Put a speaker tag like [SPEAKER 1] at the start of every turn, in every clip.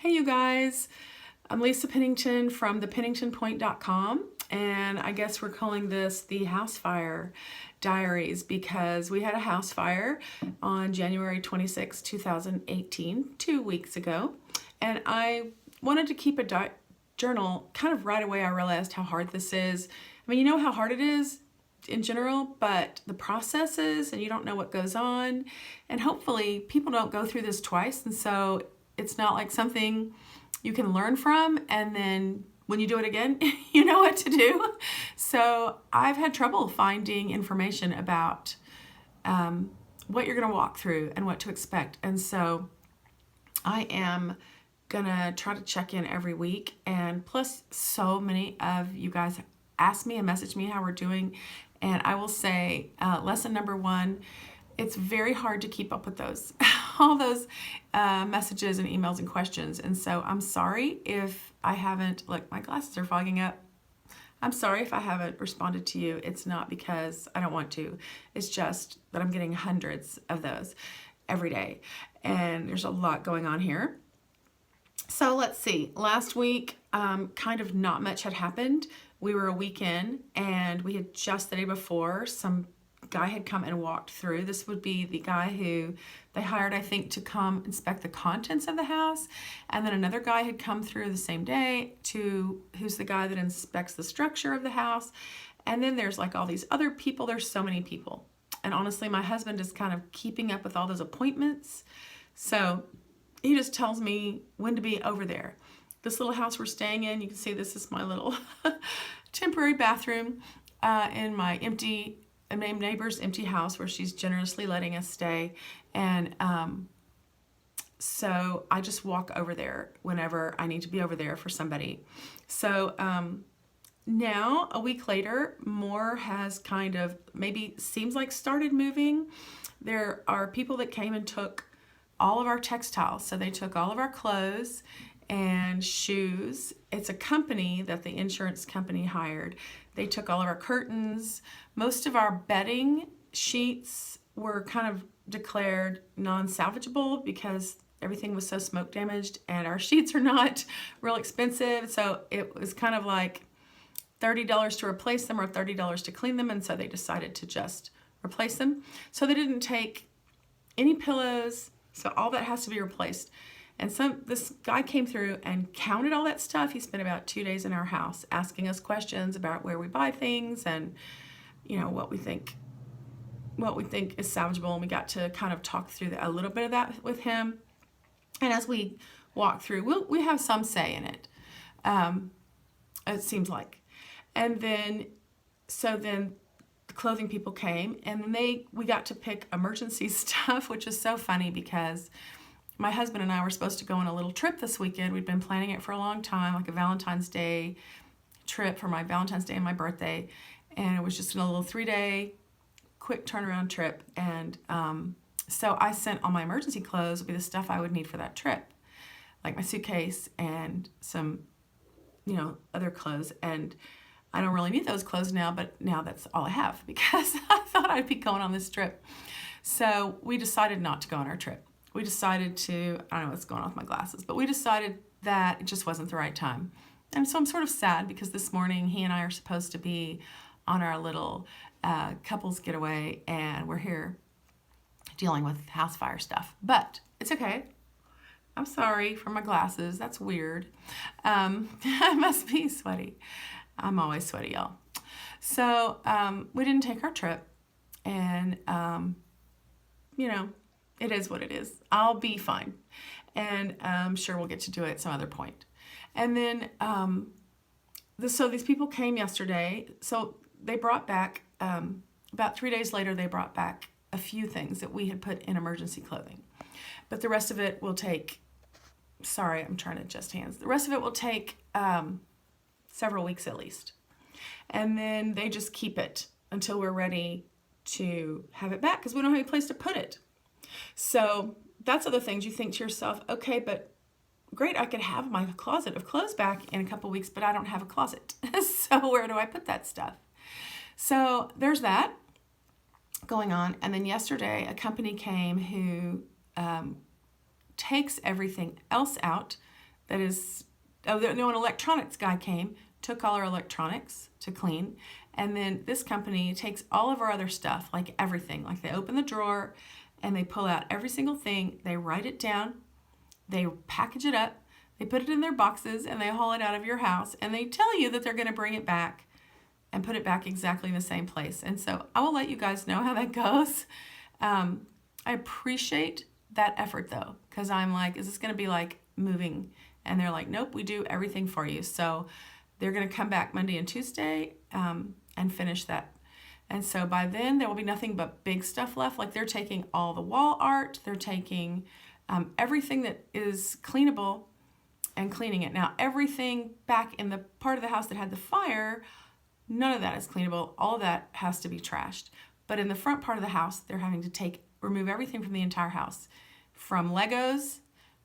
[SPEAKER 1] Hey, you guys. I'm Lisa Pennington from thepenningtonpoint.com, and I guess we're calling this the House Fire Diaries because we had a house fire on January 26, 2018, 2 weeks ago, and I wanted to keep a journal kind of right away. I realized how hard this is. I mean, you know how hard it is in general, but the processes, and you don't know what goes on, and hopefully people don't go through this twice, and so it's not like something you can learn from and then when you do it again, you know what to do. So I've had trouble finding information about what you're going to walk through and what to expect. And so I am going to try to check in every week. And plus, so many of you guys ask me and message me how we're doing. And I will say, lesson number one, it's very hard to keep up with those, all those messages and emails and questions. And so I'm sorry if I haven't, look, my glasses are fogging up. I'm sorry if I haven't responded to you. It's not because I don't want to. It's just that I'm getting hundreds of those every day. And there's a lot going on here. So let's see. Last week, kind of not much had happened. We were a week in, and we had just the day before, some guy had come and walked through. This would be the guy who they hired, I think, to come inspect the contents of the house. And then another guy had come through the same day who's the guy that inspects the structure of the house. And then there's like all these other people. There's so many people. And honestly, my husband is kind of keeping up with all those appointments. So he just tells me when to be over there. This little house we're staying in, you can see this is my little temporary bathroom in my neighbor's empty house where she's generously letting us stay. And so I just walk over there whenever I need to be over there for somebody. So now, a week later, more has kind of maybe seems like started moving. There are people that came and took all of our textiles. So they took all of our clothes and shoes. It's a company that the insurance company hired. They took all of our curtains. Most of our bedding sheets were kind of declared non-salvageable because everything was so smoke damaged, and our sheets are not real expensive. So it was kind of like $30 to replace them or $30 to clean them. And so they decided to just replace them. So they didn't take any pillows. So all that has to be replaced. And this guy came through and counted all that stuff. He spent about 2 days in our house asking us questions about where we buy things and, you know, what we think is salvageable. And we got to kind of talk through a little bit of that with him. And as we walk through, we have some say in it. It seems like. And then the clothing people came, and then we got to pick emergency stuff, which is so funny because my husband and I were supposed to go on a little trip this weekend. We'd been planning it for a long time, like a Valentine's Day trip for my Valentine's Day and my birthday. And it was just a little 3-day quick turnaround trip. And so I sent all my emergency clothes would be the stuff I would need for that trip, like my suitcase and some, other clothes. And I don't really need those clothes now, but now that's all I have because I thought I'd be going on this trip. So we decided not to go on our trip. We decided I don't know what's going on with my glasses, but we decided that it just wasn't the right time. And so I'm sort of sad because this morning he and I are supposed to be on our little couples getaway, and we're here dealing with house fire stuff. But it's okay. I'm sorry for my glasses. That's weird. I must be sweaty. I'm always sweaty, y'all. So we didn't take our trip, and it is what it is. I'll be fine, and I'm sure we'll get to do it at some other point. And then so these people came yesterday. So they brought back about 3 days later. They brought back a few things that we had put in emergency clothing, but the rest of it will take. Sorry, I'm trying to adjust hands. The rest of it will take several weeks at least. And then they just keep it until we're ready to have it back because we don't have any place to put it. So that's other things you think to yourself, okay, but great, I could have my closet of clothes back in a couple weeks, but I don't have a closet. So where do I put that stuff? So there's that going on. And then yesterday, a company came who takes everything else out that is, oh, no, an electronics guy came, took all our electronics to clean. And then this company takes all of our other stuff, like everything. Like they open the drawer and they pull out every single thing. They write it down. They package it up. They put it in their boxes and they haul it out of your house. And they tell you that they're going to bring it back and put it back exactly in the same place. And so I will let you guys know how that goes. I appreciate that effort though, because I'm like, is this going to be like moving? And they're like, nope, we do everything for you. So they're going to come back Monday and Tuesday and finish that. And so by then there will be nothing but big stuff left. Like they're taking all the wall art, they're taking everything that is cleanable and cleaning it. Now everything back in the part of the house that had the fire, none of that is cleanable. All of that has to be trashed. But in the front part of the house, they're having to remove everything from the entire house, from Legos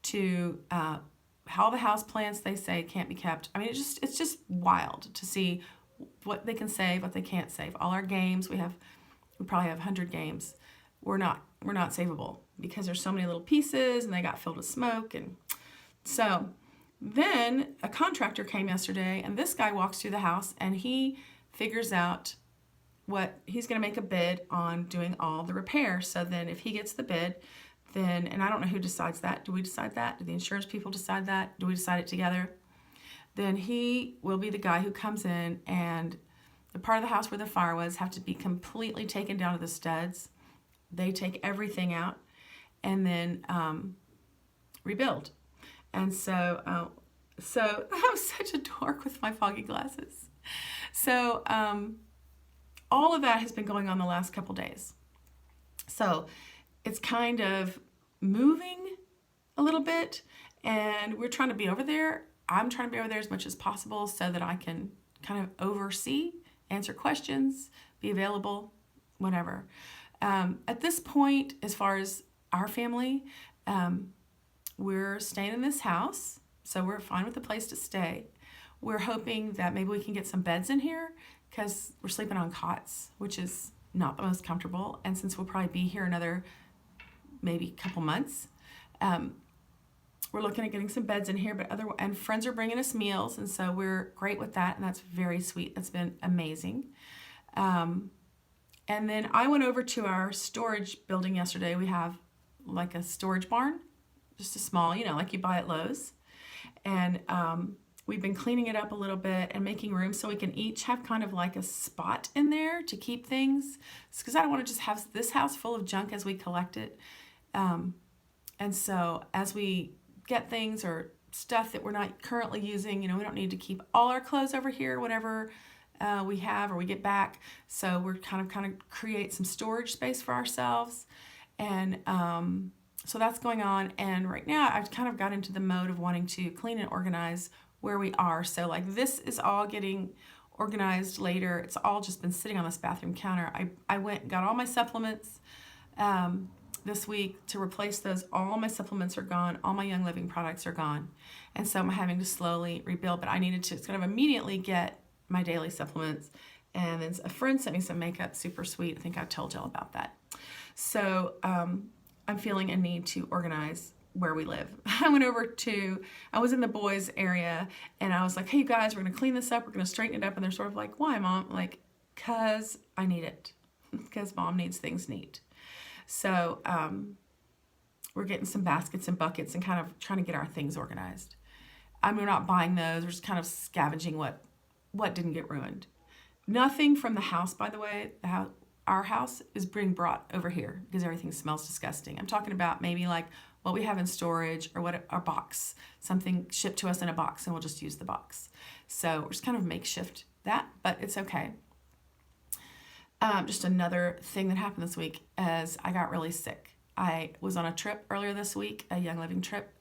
[SPEAKER 1] to how the house plants they say can't be kept. I mean, it's just wild to see what they can save, what they can't save. All our games, we probably have 100 games. We're not savable because there's so many little pieces and they got filled with smoke. And so then a contractor came yesterday, and this guy walks through the house and he figures out what he's going to make a bid on doing all the repairs. So then if he gets the bid, then, and I don't know who decides that. Do we decide that? Do the insurance people decide that? Do we decide it together? Then he will be the guy who comes in, and the part of the house where the fire was have to be completely taken down to the studs. They take everything out and then rebuild. And so I'm such a dork with my foggy glasses. So all of that has been going on the last couple days. So it's kind of moving a little bit, and we're trying to be over there. I'm trying to be over there as much as possible so that I can kind of oversee, answer questions, be available, whatever. At this point, as far as our family, we're staying in this house, so we're fine with the place to stay. We're hoping that maybe we can get some beds in here because we're sleeping on cots, which is not the most comfortable. And since we'll probably be here another maybe couple months, we're looking at getting some beds in here. And friends are bringing us meals, and so we're great with that, and that's very sweet. That's been amazing. And then I went over to our storage building yesterday. We have like a storage barn, just a small, like you buy at Lowe's. And we've been cleaning it up a little bit and making room so we can each have kind of like a spot in there to keep things. Because I don't want to just have this house full of junk as we collect it. And so as we get things or stuff that we're not currently using, we don't need to keep all our clothes over here, whatever we have or we get back. So we're kind of create some storage space for ourselves. And so that's going on. And right now I've kind of got into the mode of wanting to clean and organize where we are. So like this is all getting organized later. It's all just been sitting on this bathroom counter. I went and got all my supplements this week to replace those. All my supplements are gone. All my Young Living products are gone. And so I'm having to slowly rebuild, but I needed to kind of immediately get my daily supplements. And then a friend sent me some makeup, super sweet. I think I told y'all about that. So I'm feeling a need to organize where we live. I was in the boys area and I was like, hey, you guys, we're going to clean this up. We're going to straighten it up. And they're sort of like, why, Mom? I'm like, because I need it. Because Mom needs things neat. So we're getting some baskets and buckets and kind of trying to get our things organized. We're not buying those. We're just kind of scavenging what didn't get ruined. Nothing from the house, by the way. Our house is being brought over here because everything smells disgusting. I'm talking about maybe like what we have in storage or what our box, something shipped to us in a box, and we'll just use the box. So we're just kind of makeshift that, but it's okay. Just another thing that happened this week is I got really sick. I was on a trip earlier this week, a Young Living trip,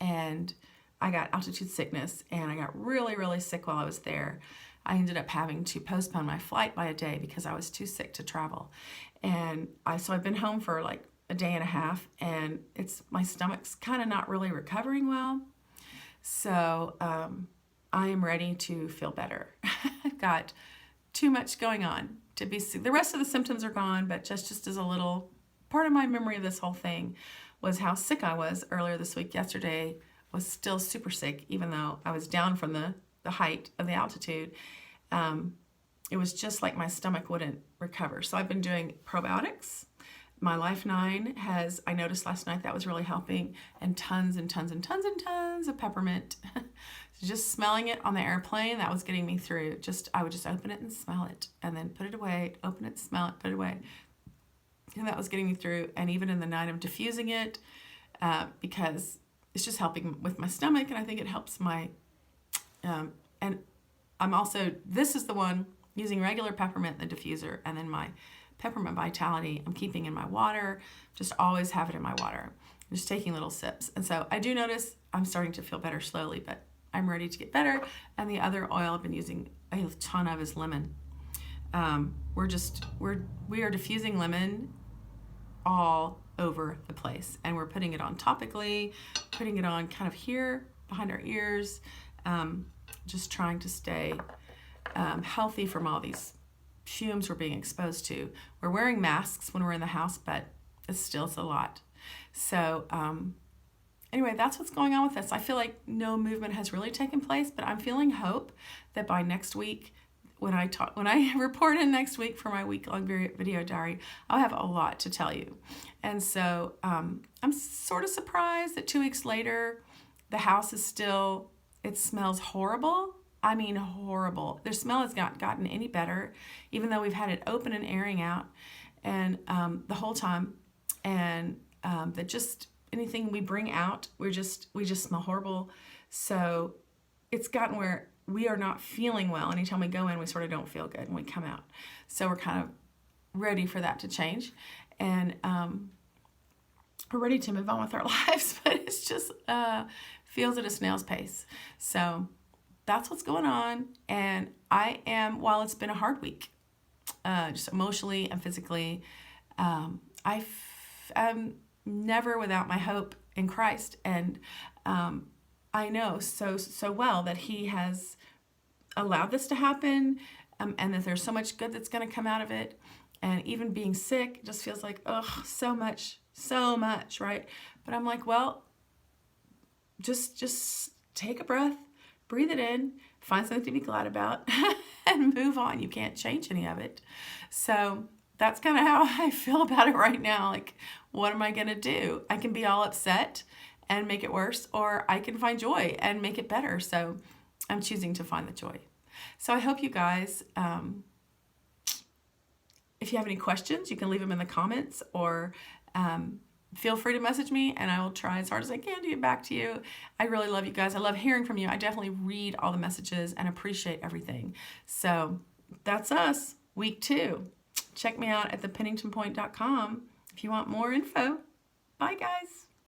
[SPEAKER 1] and I got altitude sickness, and I got really, really sick while I was there. I ended up having to postpone my flight by a day because I was too sick to travel. And so I've been home for like a day and a half, and my stomach's kind of not really recovering well. So I am ready to feel better. I've got too much going on to be sick. The rest of the symptoms are gone, but just as a little part of my memory of this whole thing was how sick I was earlier this week. Yesterday was still super sick, even though I was down from the height of the altitude. It was just like my stomach wouldn't recover. So I've been doing probiotics. My Life 9 has, I noticed last night that was really helping, and tons and tons and tons and tons of peppermint. Just smelling it on the airplane, that was getting me through. I would just open it and smell it, and then put it away, open it, smell it, put it away. And that was getting me through. And even in the night, I'm diffusing it because it's just helping with my stomach, and I think it helps my, and I'm also, this is the one using regular peppermint in the diffuser, and then my Peppermint Vitality I'm keeping in my water. Just always have it in my water. I'm just taking little sips. And so I do notice I'm starting to feel better slowly, but I'm ready to get better. And the other oil I've been using a ton of is lemon. We are diffusing lemon all over the place, and we're putting it on topically, putting it on kind of here behind our ears, just trying to stay healthy from all these fumes we're being exposed to. We're wearing masks when we're in the house, but it's a lot. So anyway, that's what's going on with this. I feel like no movement has really taken place, but I'm feeling hope that by next week, when I report in next week for my week-long video diary, I'll have a lot to tell you. And so I'm sort of surprised that 2 weeks later, the house is still, it smells horrible. I mean, horrible. Their smell has not gotten any better, even though we've had it open and airing out, and the whole time. And that just anything we bring out, we just smell horrible. So it's gotten where we are not feeling well. Anytime we go in, we sort of don't feel good when we come out. So we're kind of ready for that to change, and we're ready to move on with our lives. But it's just feels at a snail's pace. So that's what's going on. And I am, while it's been a hard week, just emotionally and physically, I'm never without my hope in Christ. And I know so well that He has allowed this to happen, and that there's so much good that's going to come out of it. And even being sick just feels like, so much, right? But I'm like, well, just take a breath, breathe it in, find something to be glad about, and move on. You can't change any of it. So that's kind of how I feel about it right now. Like, what am I going to do? I can be all upset and make it worse, or I can find joy and make it better. So I'm choosing to find the joy. So I hope you guys, if you have any questions, you can leave them in the comments, or feel free to message me, and I will try as hard as I can to get back to you. I really love you guys. I love hearing from you. I definitely read all the messages and appreciate everything. So that's us, week 2. Check me out at thepenningtonpoint.com if you want more info. Bye, guys.